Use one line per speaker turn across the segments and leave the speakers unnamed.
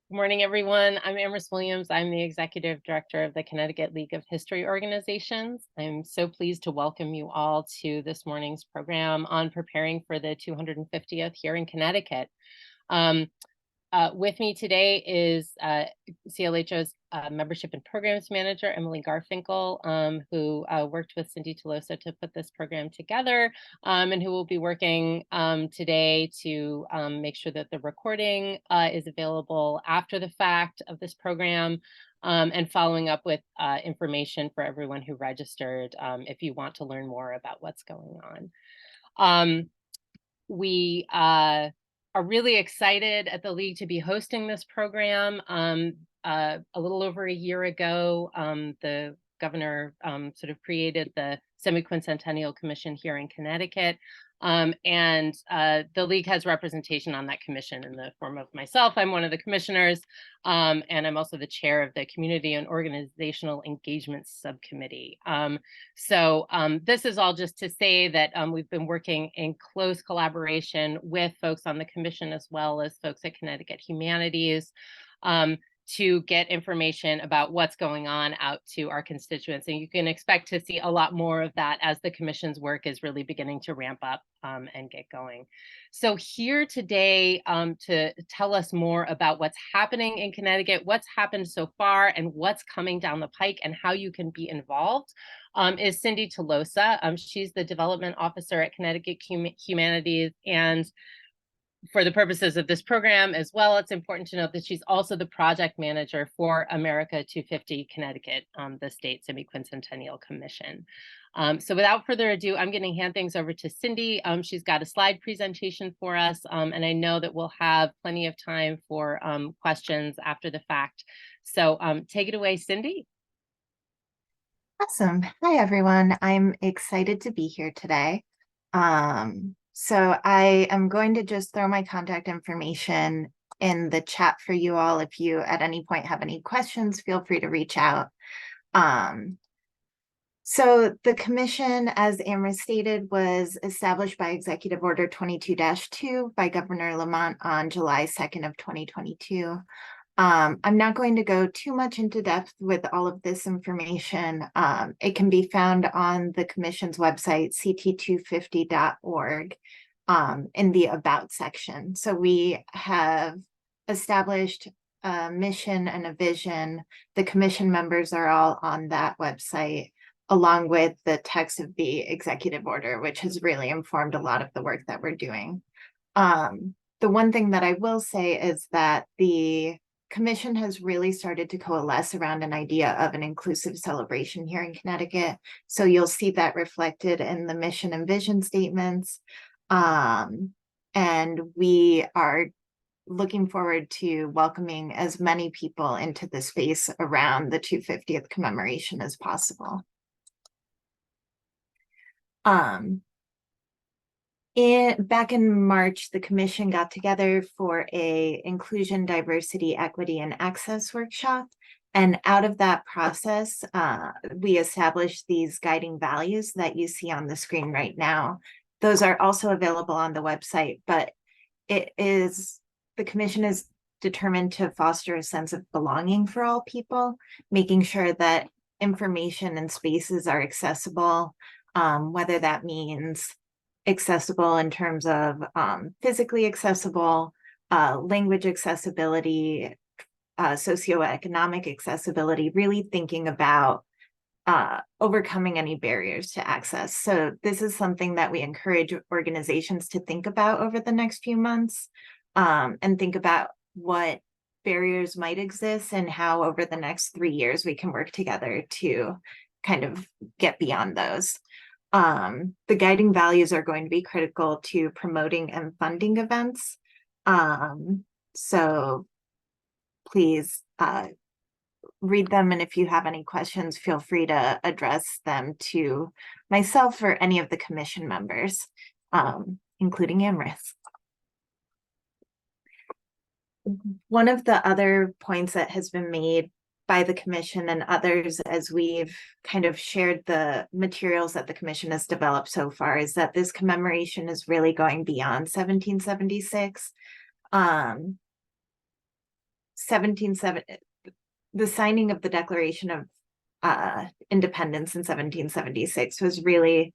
Good morning, everyone. I'm Amherst Williams. I'm the Executive Director of the Connecticut League of History Organizations. I'm so pleased to welcome you all to this morning's program on preparing for the 250th here in Connecticut. With me today is CLHO's Membership and Programs Manager, Emily Garfinkel, who worked with Cyndi Tolosa to put this program together, and who will be working today to make sure that the recording is available after the fact of this program, and following up with information for everyone who registered if you want to learn more about what's going on. We are really excited at the League to be hosting this program. A little over a year ago, the governor sort of created the Semiquincentennial Commission here in Connecticut. And the League has representation on that commission in the form of myself. I'm one of the commissioners, and I'm also the chair of the Community and Organizational Engagement Subcommittee. So this is all just to say that we've been working in close collaboration with folks on the commission as well as folks at Connecticut Humanities to get information about what's going on out to our constituents. And you can expect to see a lot more of that as the commission's work is really beginning to ramp up and get going. So here today to tell us more about what's happening in Connecticut, what's happened so far, and what's coming down the pike, and how you can be involved is Cyndi Tolosa. She's the Development Officer at Connecticut Humanities, and for the purposes of this program as well, it's important to note that she's also the project manager for America 250 Connecticut, the state Semiquincentennial Commission. So without further ado, I'm going to hand things over to Cyndi. She's got a slide presentation for us, and I know that we'll have plenty of time for questions after the fact. So take it away, Cyndi.
Awesome. Hi, everyone. I'm excited to be here today. So I am going to just throw my contact information in the chat for you all. If you at any point have any questions, feel free to reach out. So the commission, as Amherst stated, was established by Executive Order 22-2 by Governor Lamont on July 2nd of 2022. I'm not going to go too much into depth with all of this information. It can be found on the commission's website, ct250.org, in the About section. So we have established a mission and a vision. The commission members are all on that website, along with the text of the executive order, which has really informed a lot of the work that we're doing. The one thing that I will say is that the Commission has really started to coalesce around an idea of an inclusive celebration here in Connecticut. So you'll see that reflected in the mission and vision statements. And we are looking forward to welcoming as many people into the space around the 250th commemoration as possible. Back in March, the commission got together for a inclusion, diversity, equity, and access workshop. And out of that process, we established these guiding values that you see on the screen right now. Those are also available on the website, but the commission is determined to foster a sense of belonging for all people, making sure that information and spaces are accessible, whether that means accessible in terms of physically accessible, language accessibility, socioeconomic accessibility, really thinking about overcoming any barriers to access. So this is something that we encourage organizations to think about over the next few months, and think about what barriers might exist and how over the next 3 years we can work together to kind of get beyond those. The guiding values are going to be critical to promoting and funding events. So please read them, and if you have any questions, feel free to address them to myself or any of the commission members, including Amherst. One of the other points that has been made by the commission and others as we've kind of shared the materials that the commission has developed so far is that this commemoration is really going beyond 1776. the signing of the Declaration of Independence in 1776 was really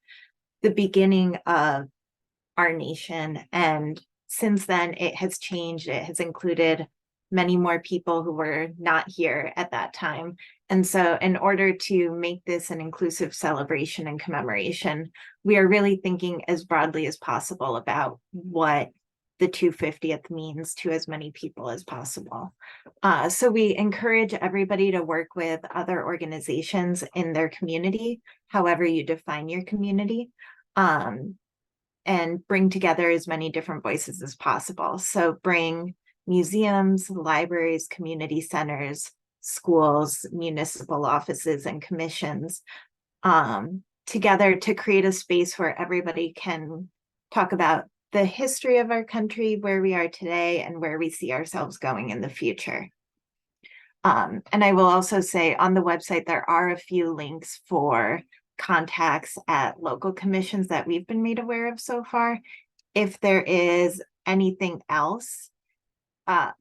the beginning of our nation. And since then, it has changed. It has included many more people who were not here at that time. And so in order to make this an inclusive celebration and commemoration, we are really thinking as broadly as possible about what the 250th means to as many people as possible. So we encourage everybody to work with other organizations in their community, however you define your community, and bring together as many different voices as possible. So bring museums, libraries, community centers, schools, municipal offices, and commissions together to create a space where everybody can talk about the history of our country, where we are today, and where we see ourselves going in the future. And I will also say on the website, there are a few links for contacts at local commissions that we've been made aware of so far. If there is anything else,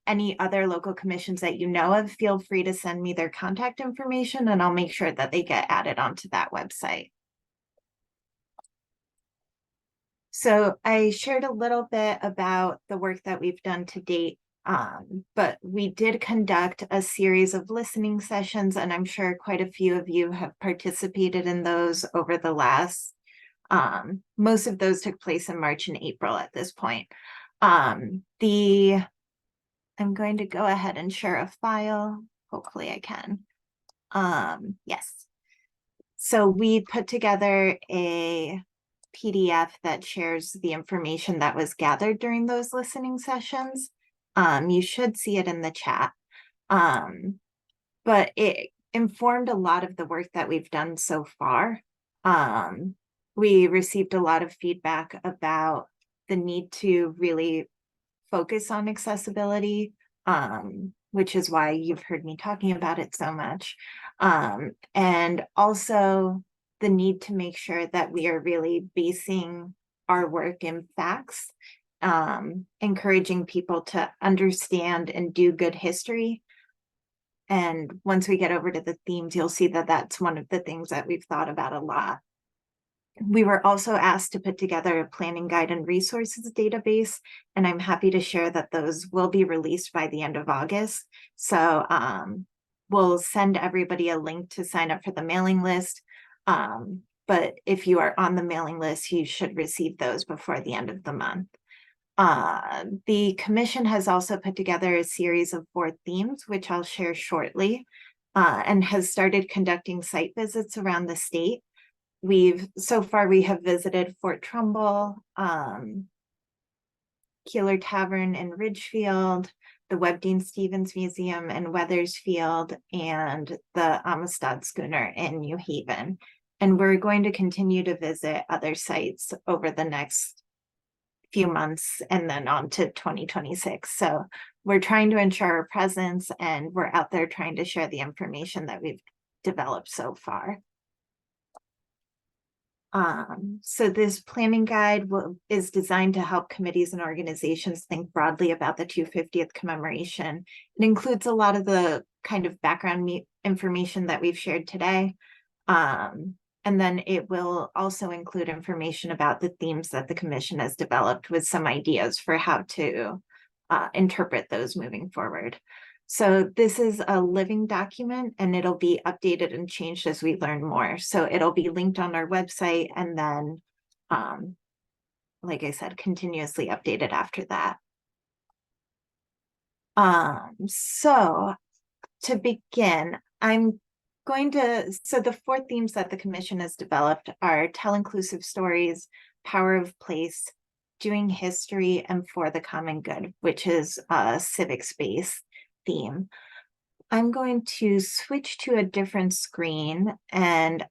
any other local commissions that you know of, feel free to send me their contact information and I'll make sure that they get added onto that website. So I shared a little bit about the work that we've done to date, but we did conduct a series of listening sessions, and I'm sure quite a few of you have participated in those over the last, most of those took place in March and April at this point. I'm going to go ahead and share a file. Hopefully I can. Yes. So we put together a PDF that shares the information that was gathered during those listening sessions. You should see it in the chat. But it informed a lot of the work that we've done so far. We received a lot of feedback about the need to really focus on accessibility, which is why you've heard me talking about it so much. And also the need to make sure that we are really basing our work in facts, encouraging people to understand and do good history. And once we get over to the themes, you'll see that that's one of the things that we've thought about a lot. We were also asked to put together a planning guide and resources database, and I'm happy to share that those will be released by the end of August. So we'll send everybody a link to sign up for the mailing list. But if you are on the mailing list, you should receive those before the end of the month. The commission has also put together a series of 4 themes, which I'll share shortly, and has started conducting site visits around the state. So far we have visited Fort Trumbull, Keeler Tavern in Ridgefield, the Webdean Stevens Museum in Weathersfield, and the Amistad Schooner in New Haven. And we're going to continue to visit other sites over the next few months and then on to 2026. So we're trying to ensure our presence and we're out there trying to share the information that we've developed so far. So this planning guide is designed to help committees and organizations think broadly about the 250th commemoration. It includes a lot of the kind of background information that we've shared today. And then it will also include information about the themes that the commission has developed with some ideas for how to interpret those moving forward. So this is a living document and it'll be updated and changed as we learn more. So it'll be linked on our website and then, like I said, continuously updated after that. So to begin, so the 4 themes that the commission has developed are tell inclusive stories, power of place, doing history, and for the common good, which is a civic space theme. I'm going to switch to a different screen, and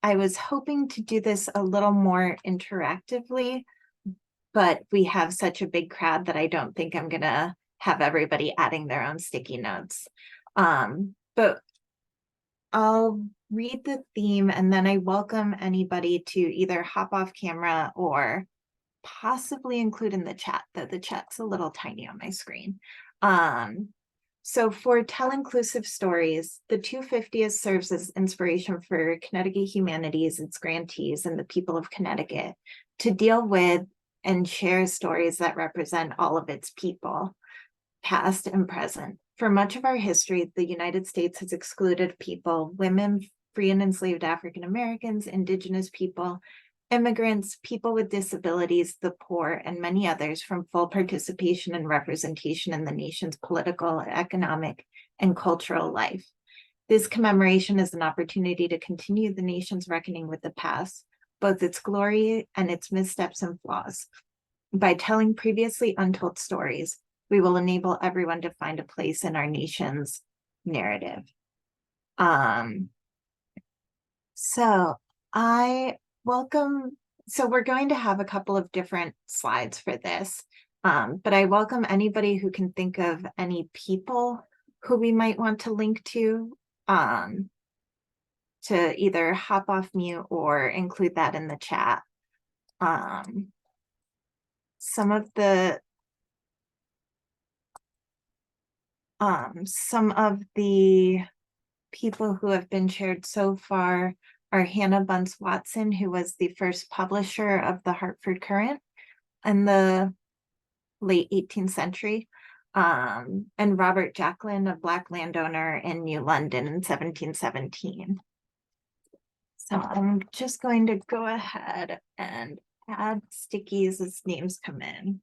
I was hoping to do this a little more interactively, but we have such a big crowd that I don't think I'm gonna have everybody adding their own sticky notes. But I'll read the theme and then I welcome anybody to either hop off camera or possibly include in the chat, though the chat's a little tiny on my screen. So for Tell Inclusive Stories, the 250th serves as inspiration for Connecticut Humanities, its grantees, and the people of Connecticut to deal with and share stories that represent all of its people, past and present. For much of our history, the United States has excluded people, women, free and enslaved African Americans, Indigenous people, immigrants, people with disabilities, the poor, and many others from full participation and representation in the nation's political, economic, and cultural life. This commemoration is an opportunity to continue the nation's reckoning with the past, both its glory and its missteps and flaws. By telling previously untold stories, we will enable everyone to find a place in our nation's narrative. So we're going to have a couple of different slides for this, but I welcome anybody who can think of any people who we might want to link to either hop off mute or include that in the chat. Some of the people who have been shared so far are Hannah Bunce Watson, who was the first publisher of the Hartford Courant in the late 18th century, and Robert Jacklin, a Black landowner in New London in 1717. So I'm just going to go ahead and add stickies as names come in.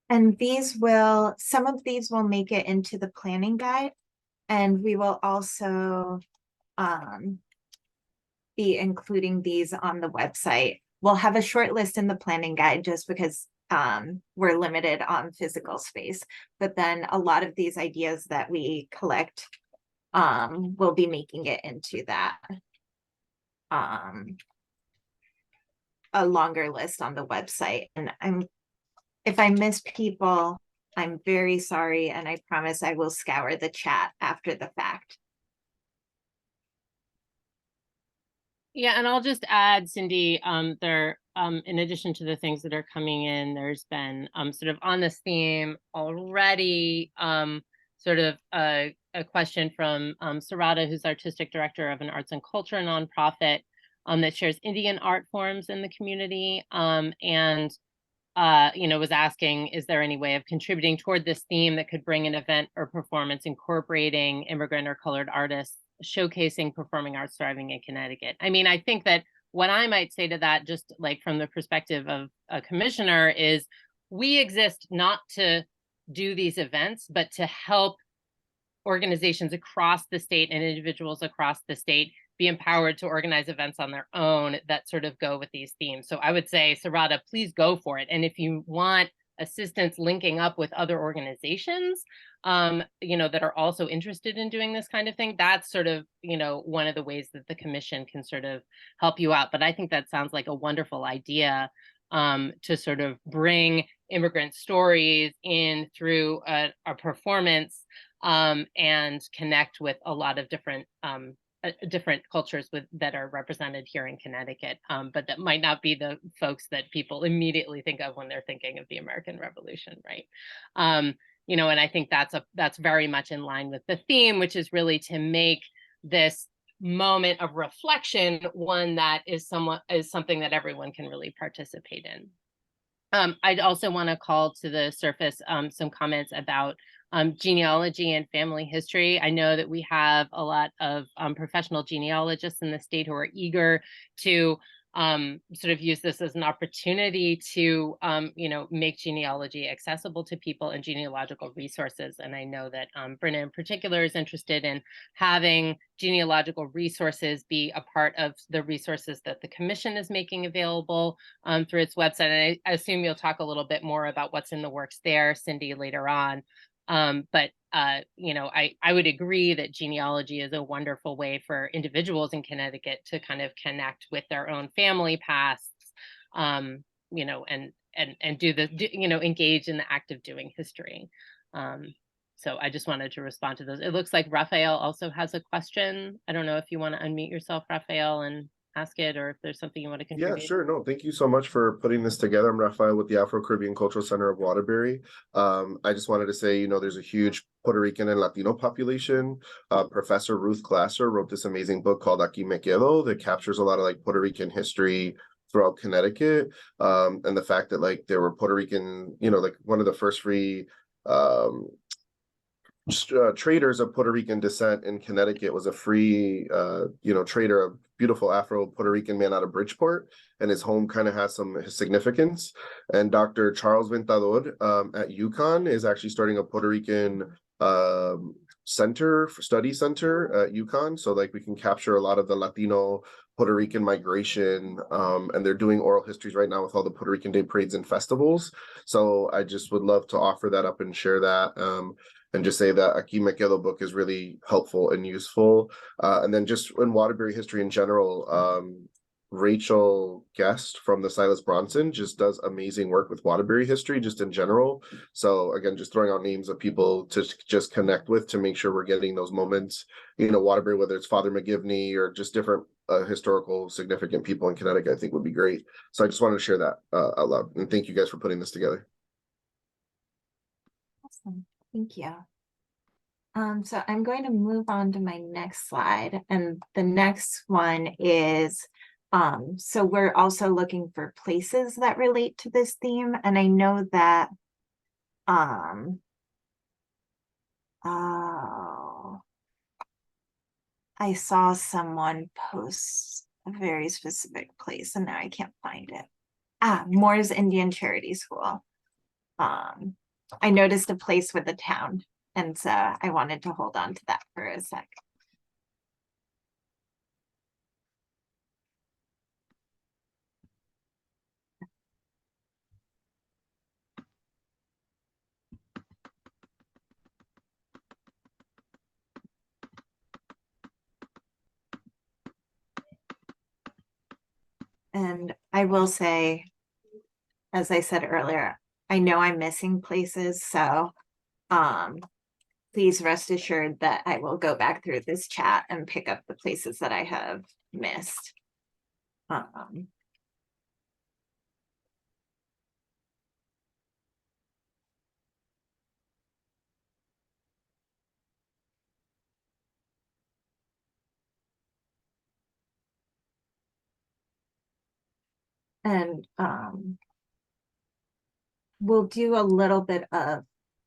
And some of these will make it into the planning guide, and we will also be including these on the website. We'll have a short list in the planning guide just because we're limited on physical space, but then a lot of these ideas that we collect will be making it into that a longer list on the website. And if I miss people, I'm very sorry, and I promise I will scour the chat after the fact.
Yeah, and I'll just add, Cyndi, in addition to the things that are coming in, there's been sort of on this theme already, sort of a question from Sarada, who's artistic director of an arts and culture nonprofit that shares Indian art forms in the community, and was asking, is there any way of contributing toward this theme that could bring an event or performance incorporating immigrant or colored artists showcasing performing arts thriving in Connecticut? I mean, I think that what I might say to that, just like from the perspective of a commissioner, is we exist not to do these events, but to help organizations across the state and individuals across the state be empowered to organize events on their own that sort of go with these themes. So I would say, Sarada, please go for it. And if you want assistance linking up with other organizations, that are also interested in doing this kind of thing, that's sort of, one of the ways that the commission can sort of help you out. But I think that sounds like a wonderful idea to sort of bring immigrant stories in through a performance and connect with a lot of different cultures that are represented here in Connecticut, but that might not be the folks that people immediately think of when they're thinking of the American Revolution, right? And I think that's very much in line with the theme, which is really to make this moment of reflection one that is something that everyone can really participate in. I'd also want to call to the surface some comments about genealogy and family history. I know that we have a lot of professional genealogists in the state who are eager to sort of use this as an opportunity to, make genealogy accessible to people and genealogical resources. And I know that Brenna in particular is interested in having genealogical resources be a part of the resources that the commission is making available through its website. And I assume you'll talk a little bit more about what's in the works there, Cyndi, later on. But I would agree that genealogy is a wonderful way for individuals in Connecticut to kind of connect with their own family pasts, and do engage in the act of doing history. So I just wanted to respond to those. It looks like Raphael also has a question. I don't know if you want to unmute yourself, Raphael, and ask it, or if there's something you want to
Yeah,
contribute.
sure. No, thank you so much for putting this together. I'm Rafael with the Afro-Caribbean Cultural Center of Waterbury. I just wanted to say, you know, there's a huge Puerto Rican and Latino population. Professor Ruth Glasser wrote this amazing book called Aquí Me Quedo that captures a lot of like Puerto Rican history throughout Connecticut. And the fact that like there were Puerto Rican, you know, like one of the first free traders of Puerto Rican descent in Connecticut was a free, trader, a beautiful Afro Puerto Rican man out of Bridgeport, and his home kind of has some significance. And Dr. Charles Ventador at UConn is actually starting a Puerto Rican study center at UConn, so like we can capture a lot of the Latino Puerto Rican migration, and they're doing oral histories right now with all the Puerto Rican Day parades and festivals. So I just would love to offer that up and share that. And just say that Aquí Me Quedo book is really helpful and useful. And then just in Waterbury history in general, Rachel Guest from the Silas Bronson just does amazing work with Waterbury history just in general. So again, just throwing out names of people to just connect with to make sure we're getting those moments, you know, Waterbury, whether it's Father McGivney or just different historical significant people in Connecticut, I think would be great. So I just wanted to share that out loud. And thank you guys for putting this together.
Awesome. Thank you. So I'm going to move on to my next slide, and the next one is, so we're also looking for places that relate to this theme, and I know that, oh, I saw someone post a very specific place, and now I can't find it. Moore's Indian Charity School. I noticed a place with a town, and so I wanted to hold on to that for a sec. And I will say, as I said earlier, I know I'm missing places, so please rest assured that I will go back through this chat and pick up the places that I have missed. And we'll do a little bit of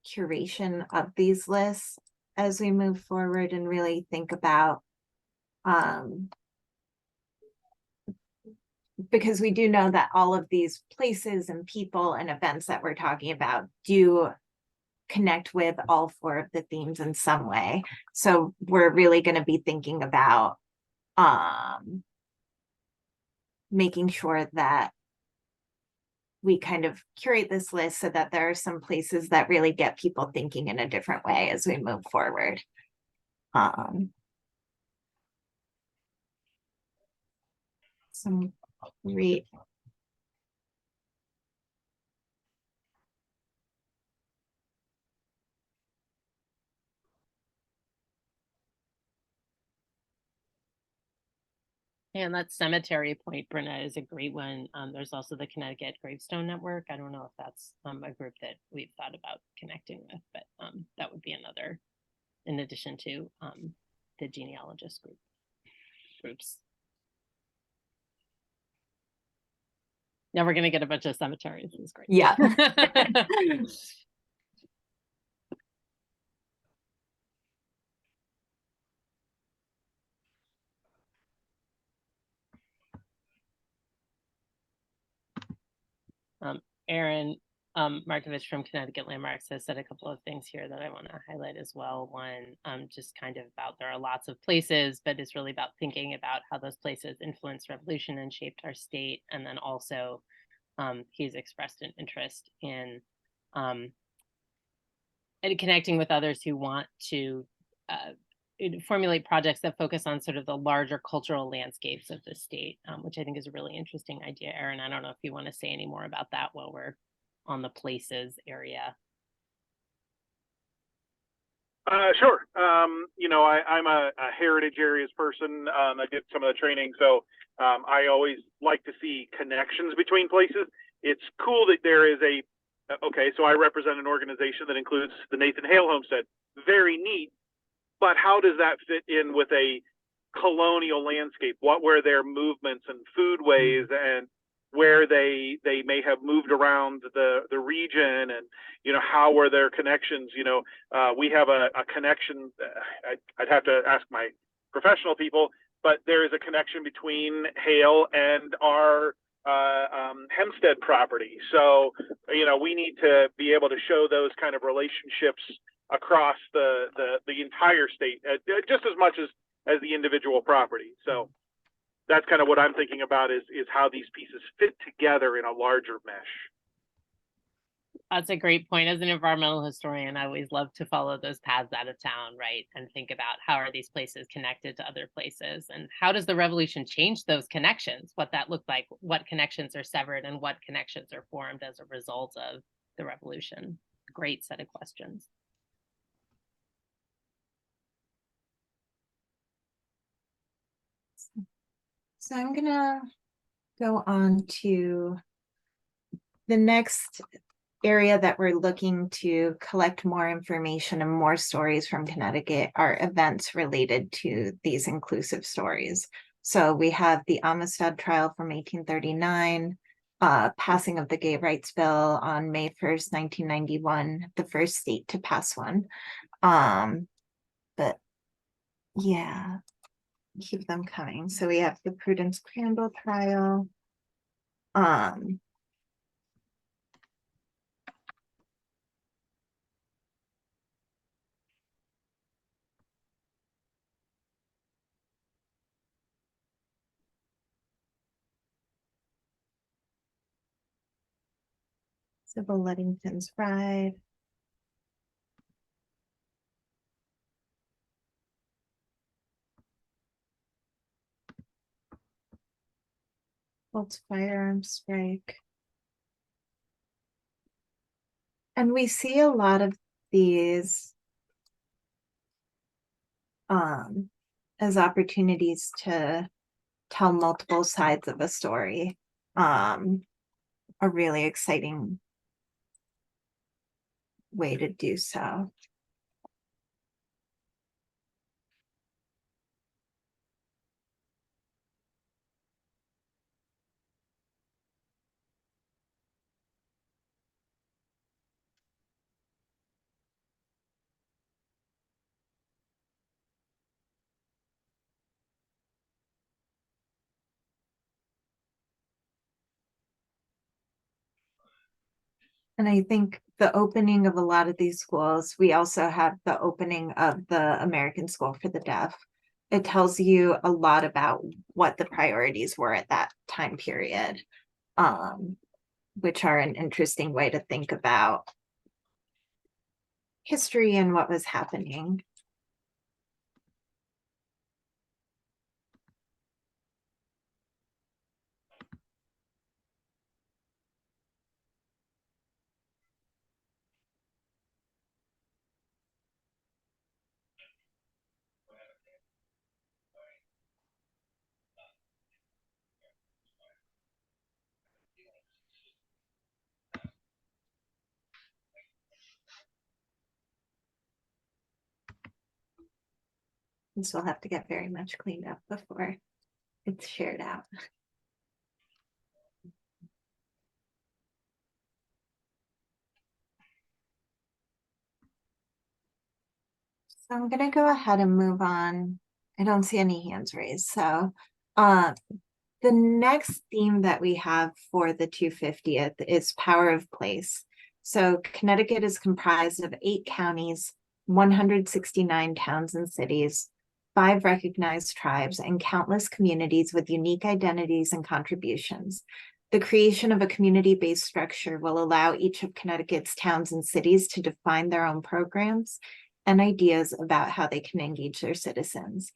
curation of these lists as we move forward and really think about, because we do know that all of these places and people and events that we're talking about do connect with all four of the themes in some way. So we're really going to be thinking about making sure that we kind of curate this list so that there are some places that really get people thinking in a different way as we move forward. Some great.
And that cemetery point, Brenda, is a great one. There's also the Connecticut Gravestone Network. I don't know if that's a group that we've thought about connecting with, but that would be another, in addition to the genealogist groups. Now we're going to get a bunch of cemeteries. It's great.
Yeah.
Aaron Markovich from Connecticut Landmarks has said a couple of things here that I want to highlight as well. One, just kind of about there are lots of places, but it's really about thinking about how those places influenced revolution and shaped our state. And then also he's expressed an interest in connecting with others who want to formulate projects that focus on sort of the larger cultural landscapes of the state, which I think is a really interesting idea. Aaron, I don't know if you want to say any more about that while we're on the places area.
Sure. I'm a heritage areas person. I did some of the training, so I always like to see connections between places. It's cool that there is okay, so I represent an organization that includes the Nathan Hale Homestead. Very neat, but how does that fit in with a colonial landscape? What were their movements and foodways, and where they may have moved around the region, and how were their connections? We have a connection. I'd have to ask my professional people, but there is a connection between Hale and our Hempstead property. So we need to be able to show those kind of relationships across the entire state, just as much as the individual property. So that's kind of what I'm thinking about is how these pieces fit together in a larger mesh.
That's a great point. As an environmental historian, I always love to follow those paths out of town, right? And think about how are these places connected to other places, and how does the revolution change those connections, what that looked like, what connections are severed and what connections are formed as a result of the revolution. Great set of questions.
So I'm gonna go on to the next area that we're looking to collect more information and more stories from Connecticut are events related to these inclusive stories. So we have the Amistad trial from 1839, passing of the Gay Rights Bill on May 1st, 1991, the first state to pass one. But yeah, keep them coming. So we have the Prudence Crandall trial. Sybil Ludington's Bride. Bolt's firearms strike. And we see a lot of these as opportunities to tell multiple sides of a story. A really exciting way to do so. And I think the opening of a lot of these schools, we also have the opening of the American School for the Deaf. It tells you a lot about what the priorities were at that time period, which are an interesting way to think about history and what was happening. This will have to get very much cleaned up before it's shared out. So I'm going to go ahead and move on. I don't see any hands raised. So the next theme that we have for the 250th is power of place. So Connecticut is comprised of 8 counties, 169 towns and cities, 5 recognized tribes, and countless communities with unique identities and contributions. The creation of a community-based structure will allow each of Connecticut's towns and cities to define their own programs and ideas about how they can engage their citizens.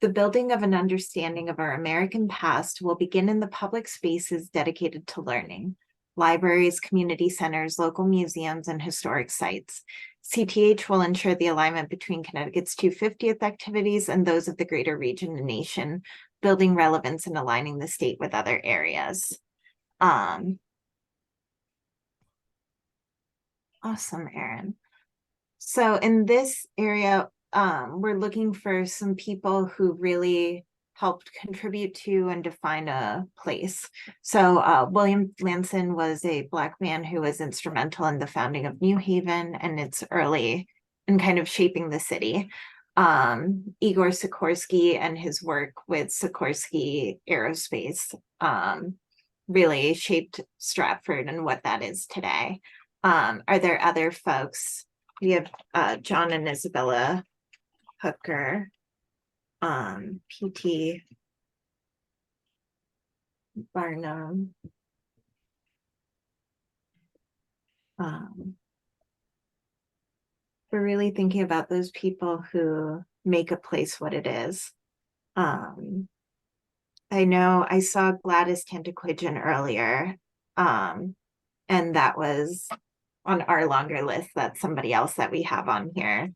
The building of an understanding of our American past will begin in the public spaces dedicated to learning: libraries, community centers, local museums, and historic sites. CTH will ensure the alignment between Connecticut's 250th activities and those of the greater region and nation, building relevance and aligning the state with other areas. Awesome, Erin. So in this area, we're looking for some people who really helped contribute to and define a place. So William Lanson was a Black man who was instrumental in the founding of New Haven and its early and kind of shaping the city. Igor Sikorsky and his work with Sikorsky Aerospace really shaped Stratford and what that is today. Are there other folks? We have John and Isabella Hooker, PT Barnum. We're really thinking about those people who make a place what it is. I know I saw Gladys Tantaquidgeon earlier, and that was on our longer list. That's somebody else that we have on here.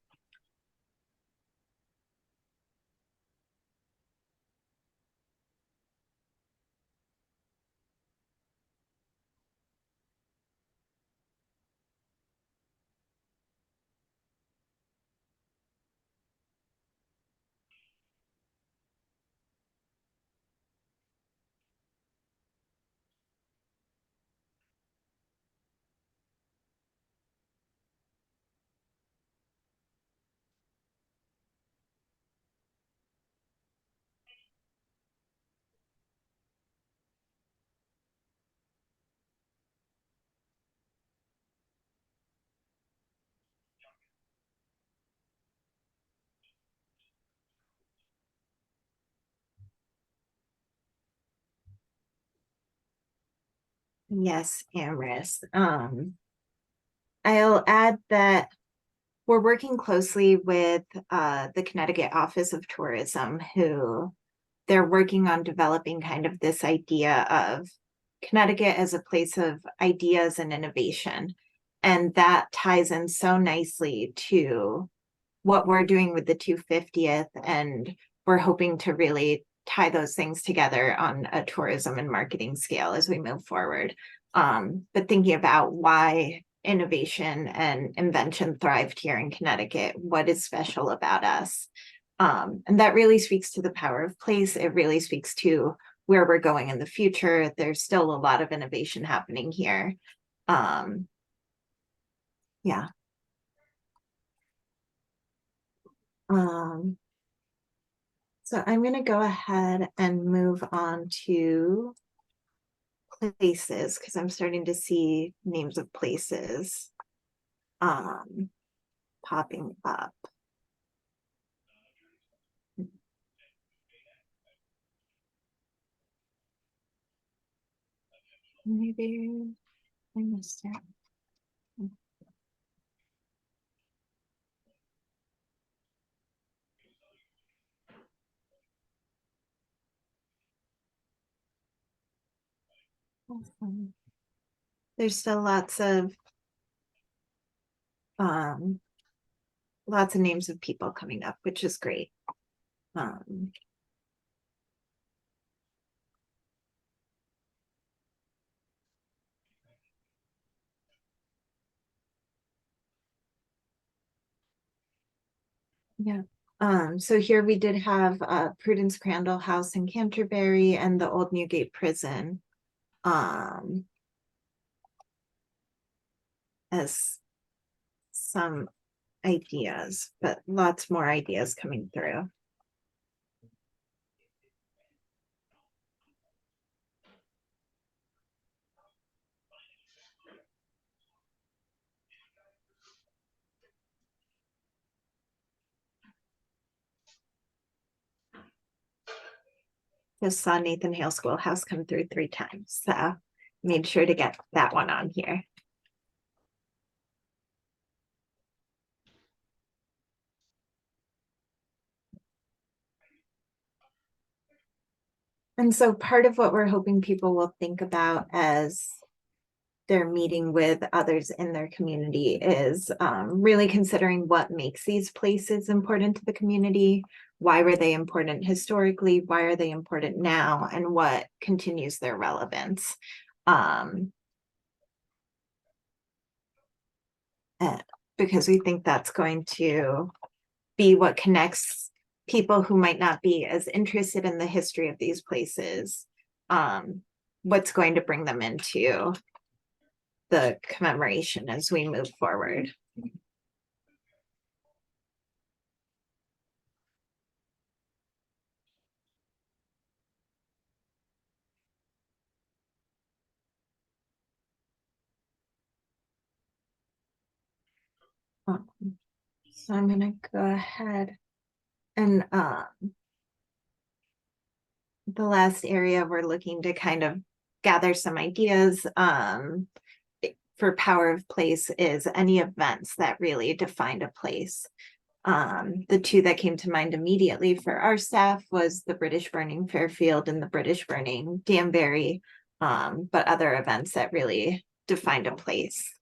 Yes, Amherst. I'll add that we're working closely with the Connecticut Office of Tourism, who they're working on developing kind of this idea of Connecticut as a place of ideas and innovation. And that ties in so nicely to what we're doing with the 250th. And we're hoping to really tie those things together on a tourism and marketing scale as we move forward. But thinking about why innovation and invention thrived here in Connecticut, what is special about us? And that really speaks to the power of place. It really speaks to where we're going in the future. There's still a lot of innovation happening here. Yeah. So I'm going to go ahead and move on to places because I'm starting to see names of places popping up. Maybe I missed it. Awesome. There's still lots of names of people coming up, which is great. Yeah. So here we did have Prudence Crandall House in Canterbury and the Old Newgate Prison as some ideas, but lots more ideas coming through. Just saw Nathan Hale Schoolhouse come through 3 times, so made sure to get that one on here. And so part of what we're hoping people will think about as they're meeting with others in their community is really considering what makes these places important to the community. Why were they important historically? Why are they important now? And what continues their relevance? Because we think that's going to be what connects people who might not be as interested in the history of these places. What's going to bring them into the commemoration as we move forward. So I'm gonna go ahead and the last area we're looking to kind of gather some ideas for power of place is any events that really defined a place. The two that came to mind immediately for our staff was the British burning Fairfield and the British burning Danbury, but other events that really defined a place.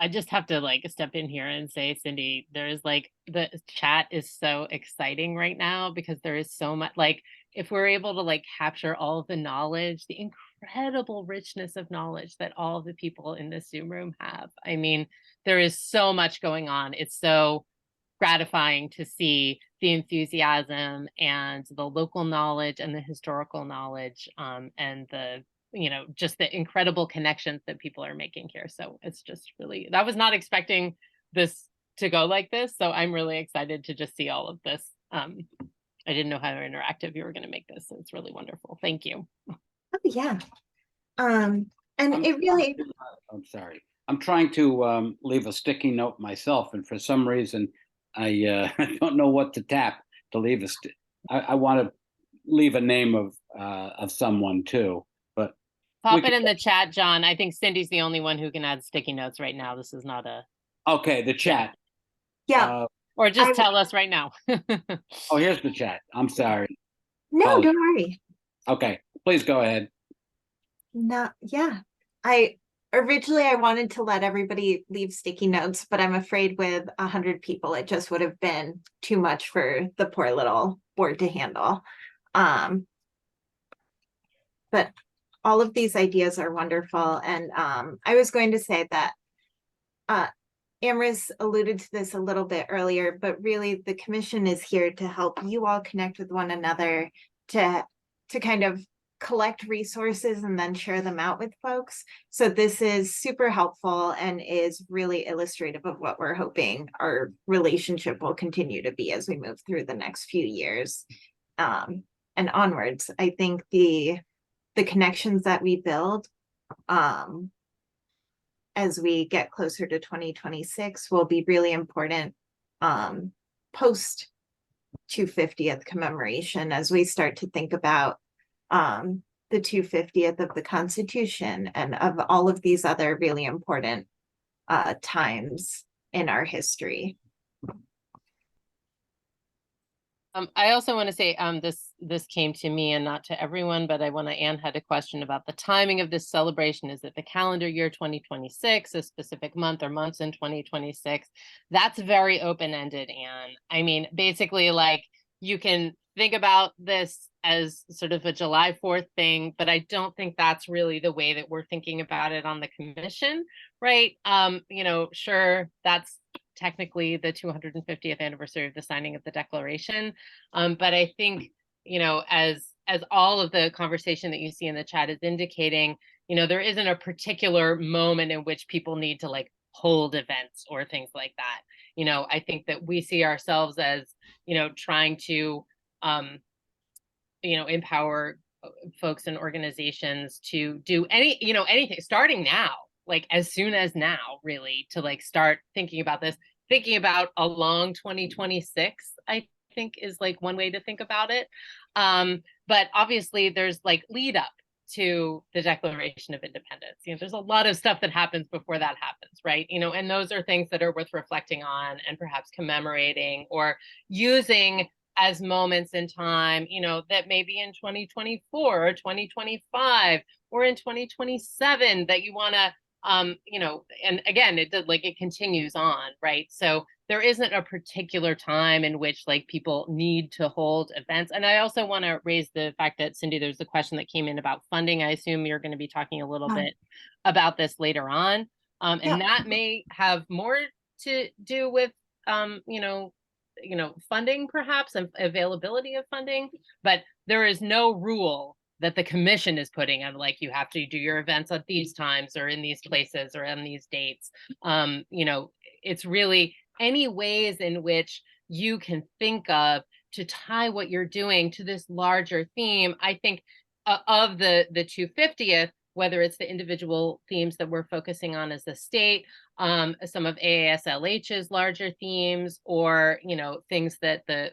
I just have to like step in here and say, Cyndi, there's like the chat is so exciting right now because there is so much, like, if we're able to like capture all of the knowledge, the incredible richness of knowledge that all of the people in this Zoom room have. I mean, there is so much going on. It's so gratifying to see the enthusiasm and the local knowledge and the historical knowledge, and the, you know, just the incredible connections that people are making here. So it's just really, I was not expecting this to go like this. So I'm really excited to just see all of this. I didn't know how interactive you were going to make this. So it's really wonderful. Thank you.
Oh, yeah. And it really,
I'm sorry. I'm trying to leave a sticky note myself, and for some reason, I don't know what to tap to leave a. I want to leave a name of someone too, but
Pop it in the chat, John. I think Cyndi's the only one who can add sticky notes right now. This is not a.
Okay, the chat.
yeah.
Or just tell us right now.
Oh, here's the chat. I'm sorry.
No,
Apologies.
don't worry.
Okay, please go ahead.
No, yeah. I originally I wanted to let everybody leave sticky notes, but I'm afraid with 100 people, it just would have been too much for the poor little board to handle. But all of these ideas are wonderful. And I was going to say that Amris alluded to this a little bit earlier, but really the commission is here to help you all connect with one another, to kind of collect resources and then share them out with folks. So this is super helpful and is really illustrative of what we're hoping our relationship will continue to be as we move through the next few years and onwards. I think the connections that we build as we get closer to 2026 will be really important post 250th commemoration as we start to think about the 250th of the Constitution and of all of these other really important times in our history.
I also want to say this came to me and not to everyone, but Anne had a question about the timing of this celebration. Is it the calendar year 2026, a specific month or months in 2026? That's very open-ended, Anne. I mean, basically, like, you can think about this as sort of a July 4th thing, but I don't think that's really the way that we're thinking about it on the commission, right? You know, sure, that's technically the 250th anniversary of the signing of the Declaration. But I think, you know, as all of the conversation that you see in the chat is indicating, there isn't a particular moment in which people need to like hold events or things like that. I think that we see ourselves as, trying to, empower folks and organizations to do anything starting now, like as soon as now, really, to like start thinking about this, thinking about a long 2026, I think is like one way to think about it. But obviously there's like lead up to the Declaration of Independence. There's a lot of stuff that happens before that happens, right? And those are things that are worth reflecting on and perhaps commemorating or using as moments in time, that maybe in 2024 or 2025 or in 2027 that you want to, and again, it continues on, right? So there isn't a particular time in which like people need to hold events. And I also want to raise the fact that, Cyndi, there's a question that came in about funding. I assume you're going to be talking a little bit about this later on. And that may have more to do with, funding perhaps, and availability of funding, but there is no rule that the commission is putting on, like, you have to do your events at these times or in these places or on these dates. It's really any ways in which you can think of to tie what you're doing to this larger theme. I think of the 250th, whether it's the individual themes that we're focusing on as the state, some of AASLH's larger themes, or things that the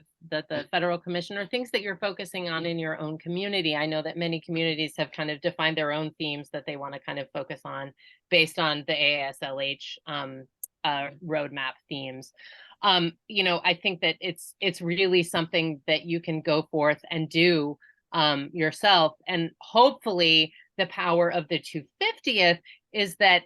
federal commission, or things that you're focusing on in your own community. I know that many communities have kind of defined their own themes that they want to kind of focus on based on the AASLH roadmap themes. I think that it's really something that you can go forth and do yourself, and hopefully the power of the 250th is that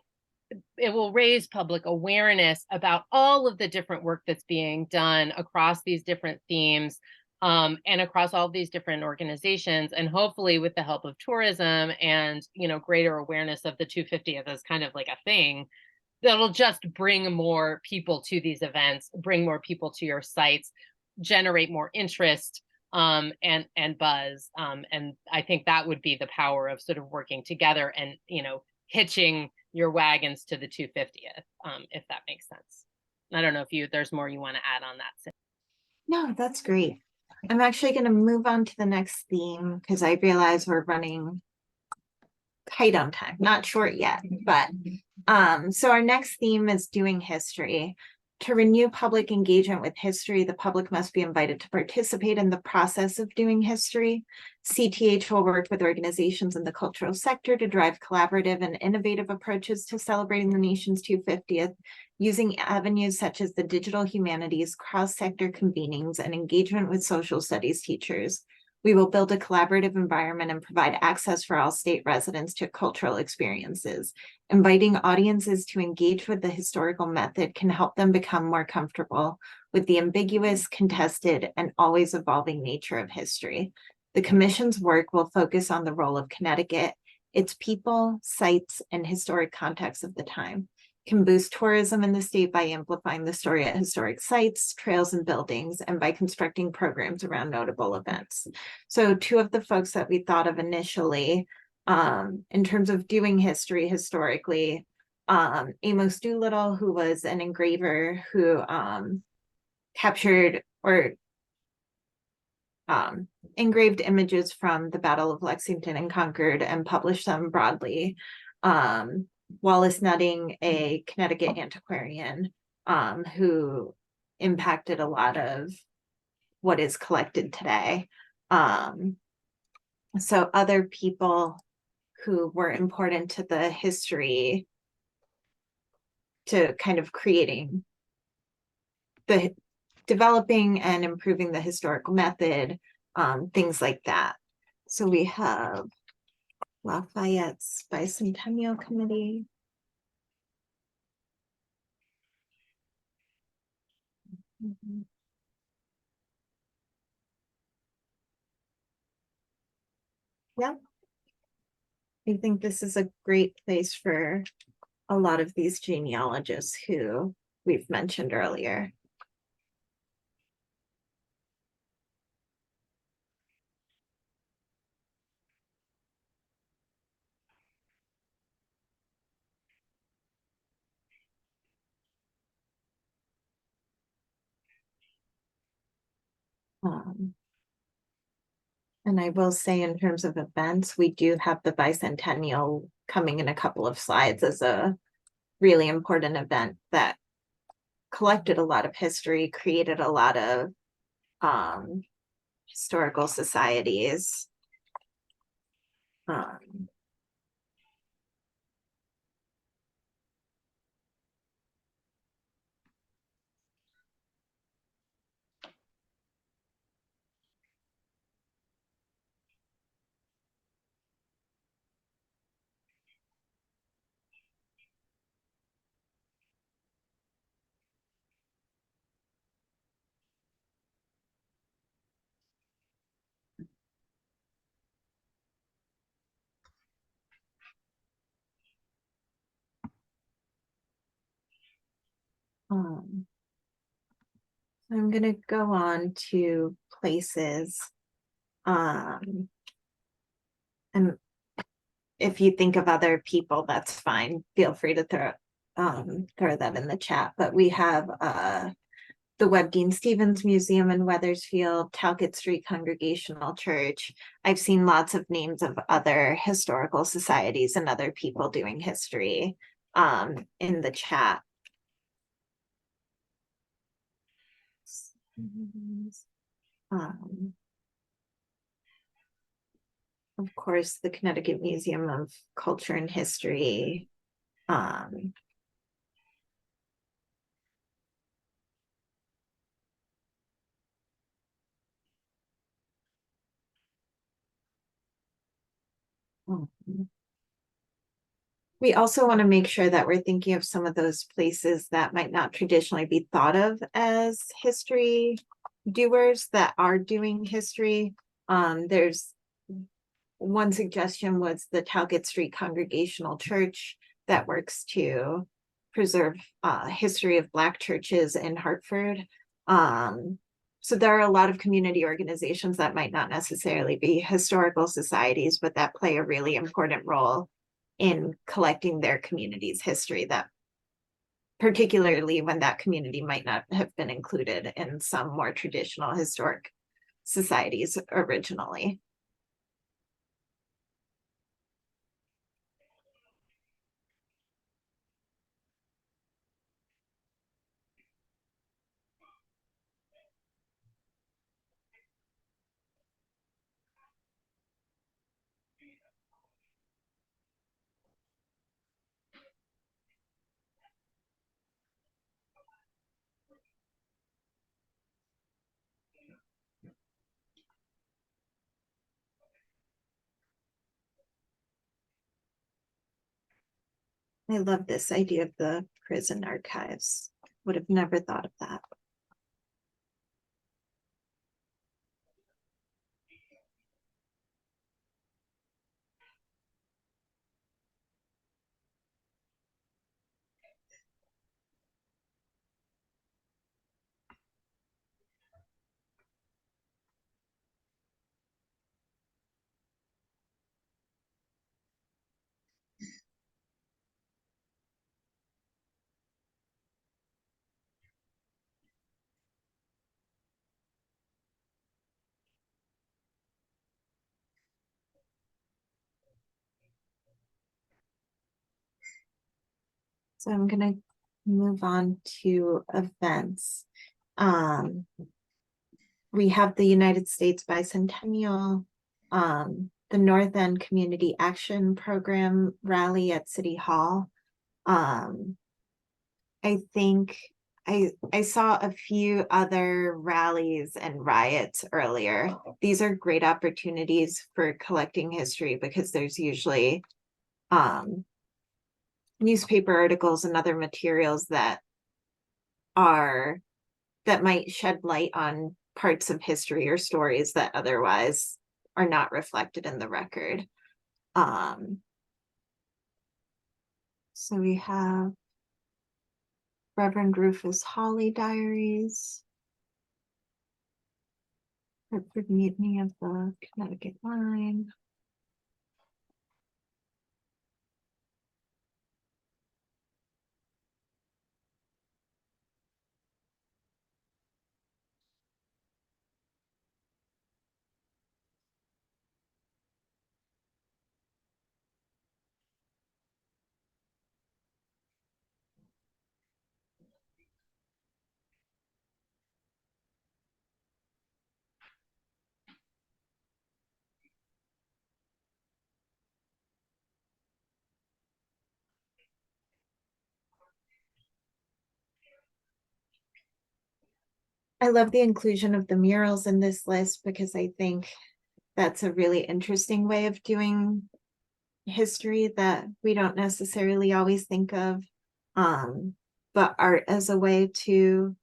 it will raise public awareness about all of the different work that's being done across these different themes, and across all these different organizations, and hopefully with the help of tourism and greater awareness of the 250th as kind of like a thing, that'll just bring more people to these events, bring more people to your sites, generate more interest, and buzz. And I think that would be the power of sort of working together and, hitching your wagons to the 250th, if that makes sense. I don't know if there's more you want to add on that.
No, that's great. I'm actually going to move on to the next theme because I realize we're running tight on time, not short yet, but so our next theme is doing history. To renew public engagement with history, the public must be invited to participate in the process of doing history. CTH will work with organizations in the cultural sector to drive collaborative and innovative approaches to celebrating the nation's 250th, using avenues such as the digital humanities, cross-sector convenings, and engagement with social studies teachers. We will build a collaborative environment and provide access for all state residents to cultural experiences. Inviting audiences to engage with the historical method can help them become more comfortable with the ambiguous, contested, and always evolving nature of history. The Commission's work will focus on the role of Connecticut, its people, sites, and historic context of the time. Can boost tourism in the state by amplifying the story at historic sites, trails, and buildings, and by constructing programs around notable events. So two of the folks that we thought of initially, in terms of doing history historically, Amos Doolittle, who was an engraver who captured or engraved images from the Battle of Lexington and Concord and published them broadly. Wallace Nutting, a Connecticut antiquarian, who impacted a lot of what is collected today. So other people who were important to the history, to kind of creating the developing and improving the historical method, things like that. So we have Lafayette's Bicentennial Committee. Yeah. I think this is a great place for a lot of these genealogists who we've mentioned earlier. And I will say in terms of events, we do have the bicentennial coming in a couple of slides as a really important event that collected a lot of history, created a lot of historical societies. I'm gonna go on to places. And if you think of other people, that's fine. Feel free to throw that in the chat. But we have the Webb Dean Stevens Museum in Wethersfield, Talcott Street Congregational Church. I've seen lots of names of other historical societies and other people doing history in the chat. Of course, the Connecticut Museum of Culture and History. We also want to make sure that we're thinking of some of those places that might not traditionally be thought of as history doers that are doing history. There's one suggestion was the Talcott Street Congregational Church that works to preserve history of Black churches in Hartford. So there are a lot of community organizations that might not necessarily be historical societies, but that play a really important role in collecting their community's history, that particularly when that community might not have been included in some more traditional historic societies originally. I love this idea of the prison archives. Would have never thought of that. So I'm going to move on to events. We have the United States Bicentennial, the North End Community Action Program rally at City Hall. I think I saw a few other rallies and riots earlier. These are great opportunities for collecting history because there's usually newspaper articles and other materials that might shed light on parts of history or stories that otherwise are not reflected in the record. So we have Reverend Rufus Hawley diaries, Hartford Mutiny of the Connecticut Line. I love the inclusion of the murals in this list because I think that's a really interesting way of doing history that we don't necessarily always think of. But art as a way to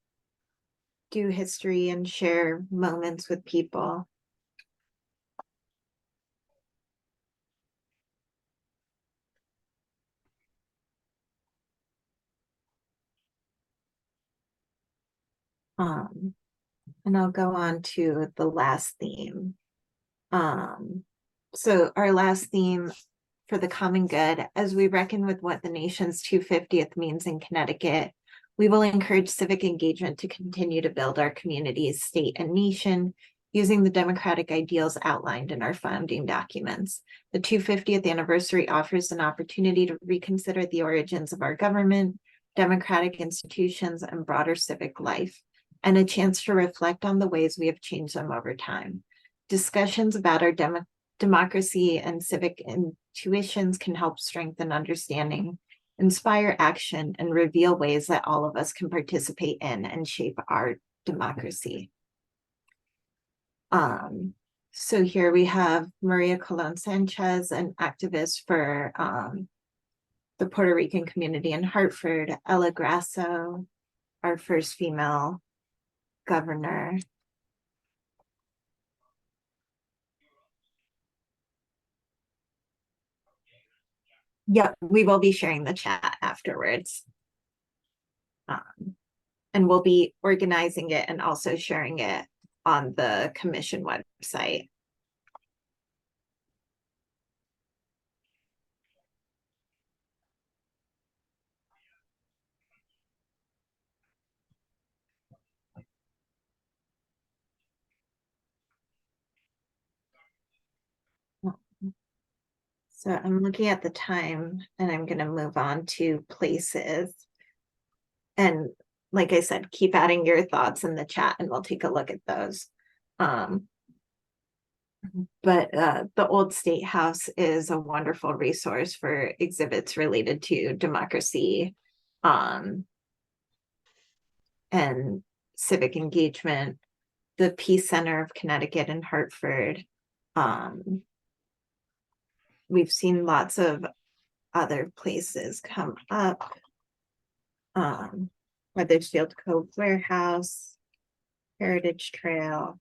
do history and share moments with people. And I'll go on to the last theme. So our last theme for the common good, as we reckon with what the nation's 250th means in Connecticut, we will encourage civic engagement to continue to build our communities, state, and nation using the democratic ideals outlined in our founding documents. The 250th anniversary offers an opportunity to reconsider the origins of our government, democratic institutions, and broader civic life, and a chance to reflect on the ways we have changed them over time. Discussions about our democracy and civic intuitions can help strengthen understanding, inspire action, and reveal ways that all of us can participate in and shape our democracy. So here we have Maria Colon Sanchez, an activist for the Puerto Rican community in Hartford, Ella Grasso, our first female governor. Yep, we will be sharing the chat afterwards. And we'll be organizing it and also sharing it on the commission website. So I'm looking at the time and I'm going to move on to places. And like I said, keep adding your thoughts in the chat and we'll take a look at those. But the Old State House is a wonderful resource for exhibits related to democracy and civic engagement. The Peace Center of Connecticut in Hartford. We've seen lots of other places come up. Weathersfield Cove Warehouse, Heritage Trail.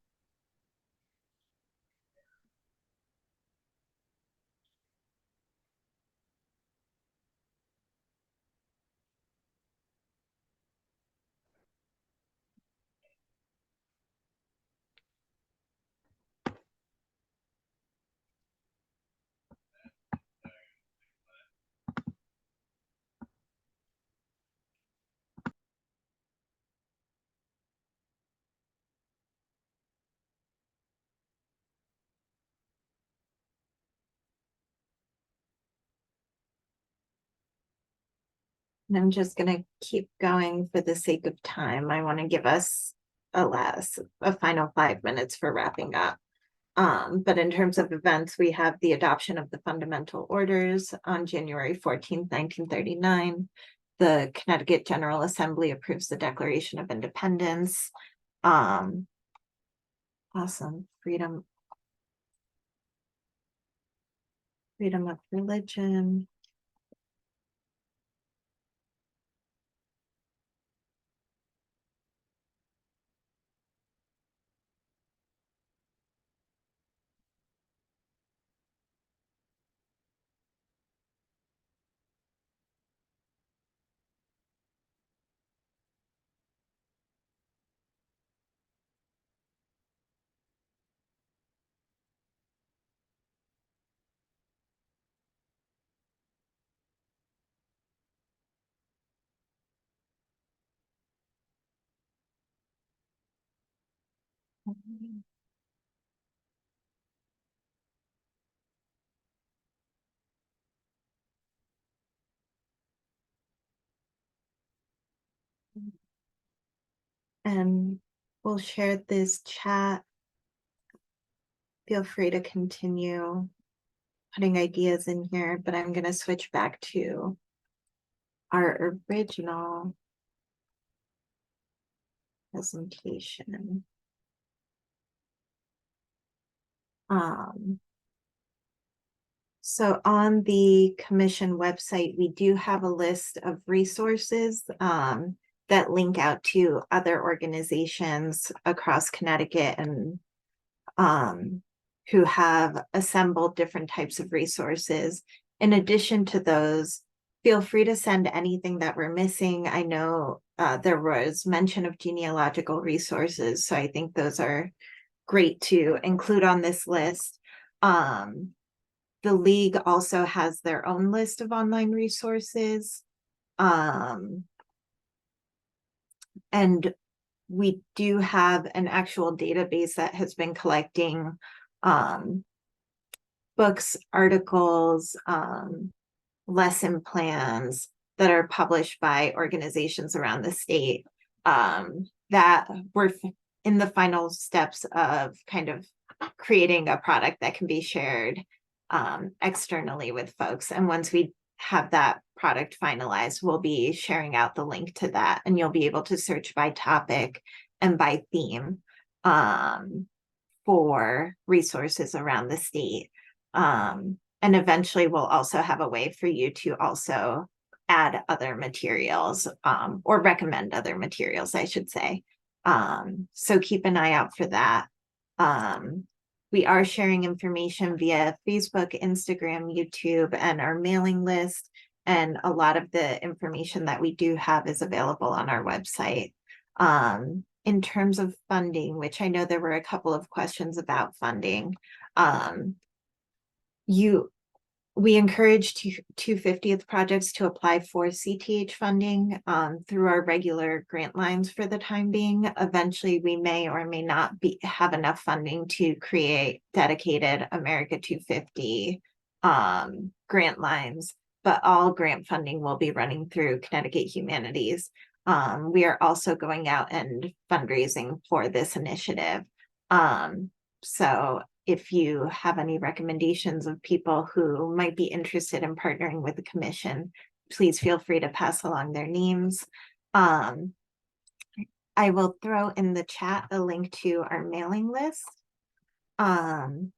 And I'm just going to keep going for the sake of time. I want to give us a final 5 minutes for wrapping up. But in terms of events, we have the adoption of the fundamental orders on January 14th, 1939. The Connecticut General Assembly approves the Declaration of Independence. Awesome. Freedom of religion. And we'll share this chat. Feel free to continue putting ideas in here, but I'm going to switch back to our original presentation. So on the commission website, we do have a list of resources that link out to other organizations across Connecticut and who have assembled different types of resources. In addition to those, feel free to send anything that we're missing. I know there was mention of genealogical resources, so I think those are great to include on this list. The league also has their own list of online resources. And we do have an actual database that has been collecting books, articles, lesson plans that are published by organizations around the state that we're in the final steps of kind of creating a product that can be shared externally with folks. And once we have that product finalized, we'll be sharing out the link to that, and you'll be able to search by topic and by theme for resources around the state. And eventually we'll also have a way for you to also add other materials or recommend other materials, I should say. So keep an eye out for that. We are sharing information via Facebook, Instagram, YouTube, and our mailing list. And a lot of the information that we do have is available on our website. In terms of funding, which I know there were a couple of questions about funding, we encourage 250th projects to apply for CTH funding through our regular grant lines for the time being. Eventually, we may or may not have enough funding to create dedicated America 250 grant lines, but all grant funding will be running through Connecticut Humanities. We are also going out and fundraising for this initiative. So if you have any recommendations of people who might be interested in partnering with the commission, please feel free to pass along their names. I will throw in the chat a link to our mailing list. And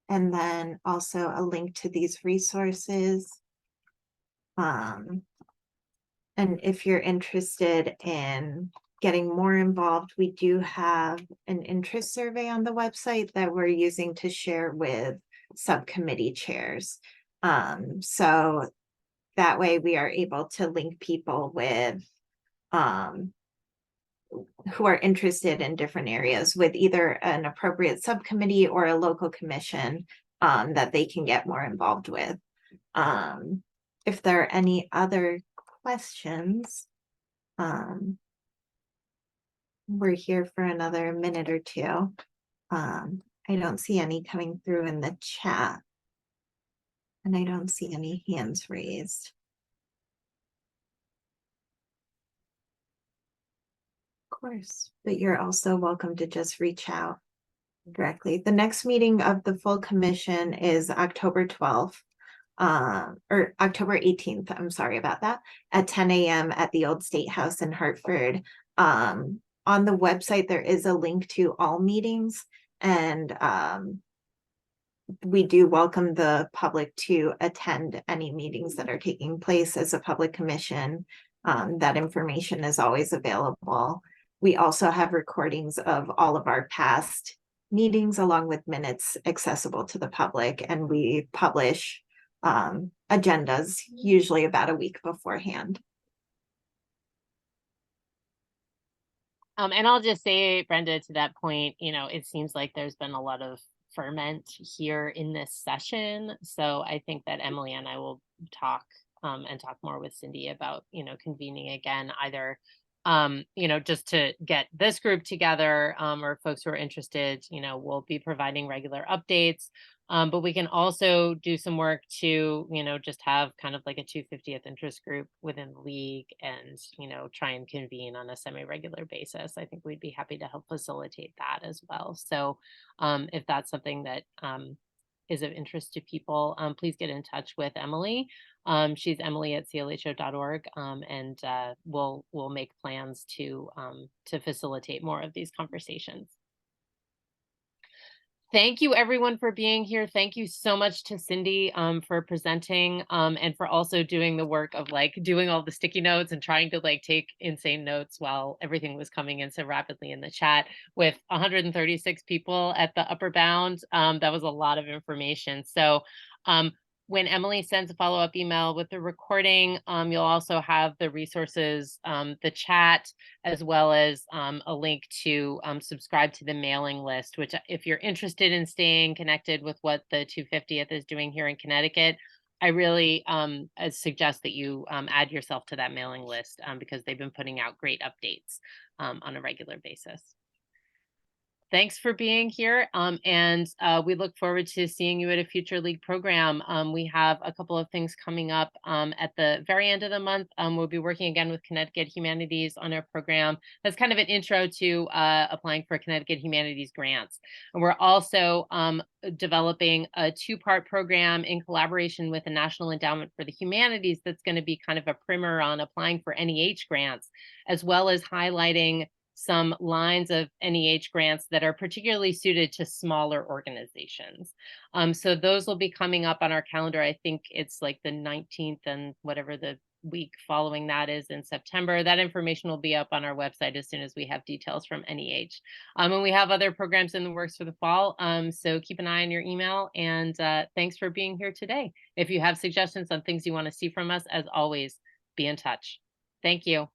then also a link to these resources. And if you're interested in getting more involved, we do have an interest survey on the website that we're using to share with subcommittee chairs. So that way we are able to link people with who are interested in different areas with either an appropriate subcommittee or a local commission that they can get more involved with. If there are any other questions, we're here for another minute or two. I don't see any coming through in the chat, and I don't see any hands raised. Of course, but you're also welcome to just reach out directly. The next meeting of the full commission is October 12th. Or October 18th, I'm sorry about that, at 10 a.m. at the Old State House in Hartford. On the website, there is a link to all meetings, and we do welcome the public to attend any meetings that are taking place as a public commission. That information is always available. We also have recordings of all of our past meetings along with minutes accessible to the public, and we publish agendas usually about a week beforehand.
And I'll just say, Brenda, to that point, you know, it seems like there's been a lot of ferment here in this session. So I think that Emily and I will talk and talk more with Cyndi about, you know, convening again, either, you know, just to get this group together or folks who are interested, you know, we'll be providing regular updates. But we can also do some work to, you know, just have kind of like a 250th interest group within the league and, you know, try and convene on a semi-regular basis. I think we'd be happy to help facilitate that as well. So if that's something that is of interest to people, please get in touch with Emily. She's emily@clho.org, and we'll make plans to facilitate more of these conversations. Thank you everyone for being here. Thank you so much to Cyndi for presenting and for also doing the work of like doing all the sticky notes and trying to like take insane notes while everything was coming in so rapidly in the chat. With 136 people at the upper bound, that was a lot of information. So when Emily sends a follow-up email with the recording, you'll also have the resources, the chat, as well as a link to subscribe to the mailing list, which if you're interested in staying connected with what the 250th is doing here in Connecticut, I really suggest that you add yourself to that mailing list because they've been putting out great updates on a regular basis. Thanks for being here, and we look forward to seeing you at a future league program. We have a couple of things coming up at the very end of the month. We'll be working again with Connecticut Humanities on our program. That's kind of an intro to applying for Connecticut Humanities grants. And we're also developing a two-part program in collaboration with the National Endowment for the Humanities that's going to be kind of a primer on applying for NEH grants, as well as highlighting some lines of NEH grants that are particularly suited to smaller organizations. So those will be coming up on our calendar. I think it's like the 19th and whatever the week following that is in September. That information will be up on our website as soon as we have details from NEH. And we have other programs in the works for the fall. So keep an eye on your email, and thanks for being here today. If you have suggestions on things you want to see from us, as always, be in touch. Thank you.